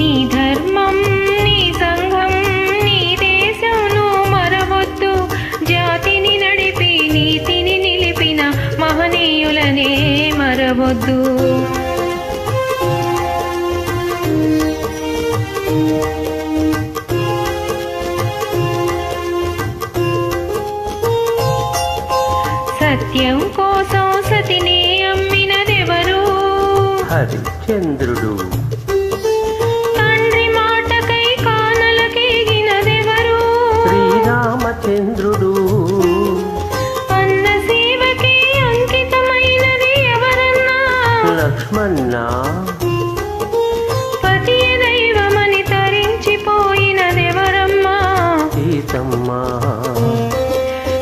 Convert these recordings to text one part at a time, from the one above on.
నీ ధర్మం నీ సంఘం నీ దేశంను మరవొద్దు జాతిని నడిపి నీతిని నిలిపిన మహనీయులనే మరవొద్దు సత్యం కోసం సతిని అమ్మినదెవరు హరిశ్చంద్రుడు తండ్రి మాటకై కానలకేగినదెవరు శ్రీరామచంద్రుడు అన్న సేవకి అంకితమైనది ఎవరన్నా లక్ష్మణ పతియ దైవమని తరించిపోయినదెవరమ్మా సీతమ్మ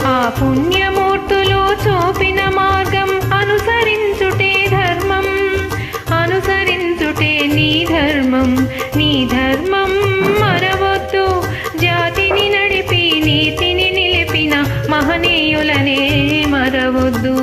ఆ పుణ్యమూర్తులు చూపిన మార్గం అనుసరించుటే ధర్మం అనుసరించుటే నీ ధర్మం నీ ధర్మం మరవొద్దు జాతిని నడిపి నీతిని నిలిపిన మహనీయులనే మరవొద్దు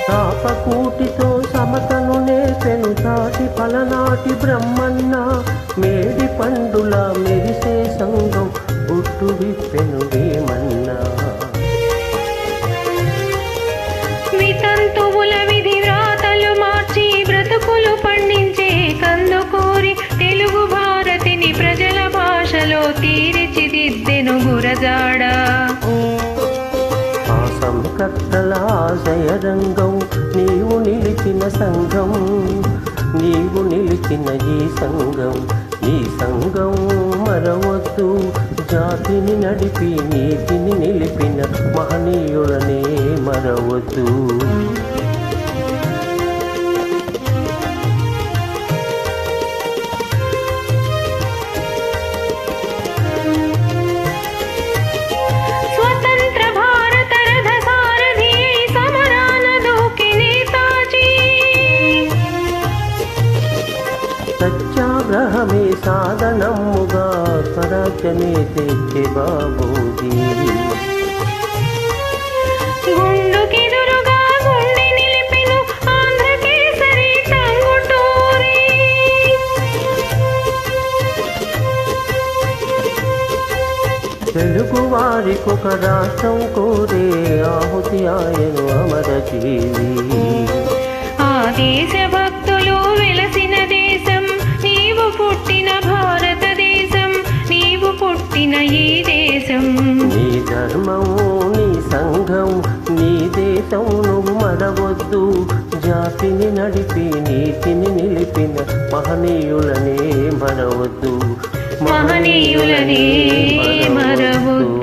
తాపకూటితో సమతను నేర్పెను తాటి పలనాటి బ్రహ్మన్న మేడి పండుల మెరిసే సంగం గుట్టు విప్పెను వేమన్నా వితంతువుల విధి వ్రాతలు మార్చి బ్రతుకులు పండించే కందుకూరి తెలుగు భారతిని ప్రజల భాషలో తీర్చిదిద్దెను గురజాడ ఆ సంకర్తల ఆశయ రంగం నీవు నిలిచిన సంఘం నీవు నిలిచిన ఈ సంఘం మరవద్దు జాతిని నడిపి నీతిని నిలిపిన మహనీయులనే మరవద్దు స్వతంత్ర భారత రథ సారథి సమరాన దూకి నేతాజీ సత్యాగ్రహమే సాధనముగా స్వరాజ్యమే తెచ్చే బాబూజీ గుండుకెదురుగా గుండె నిలిపెను ఆంధ్రకేసరి టంగుటూరి తెలుగు వారికొక రాష్ట్రం కోరే ఆహుతి ఆయను అమరజీవి ఆ దేశ భక్తులు వెలసిన దేశం నీవు పుట్టిన భారతదేశం నీవు పుట్టిన ఈ దేశం నీ ధర్మం నీ సంఘం నీ దేశం నువ్వు మరవద్దు జాతిని నడిపి నీతిని నిలిపిన మహనీయులనే మరవద్దు మహనీయులనే మరవద్దు.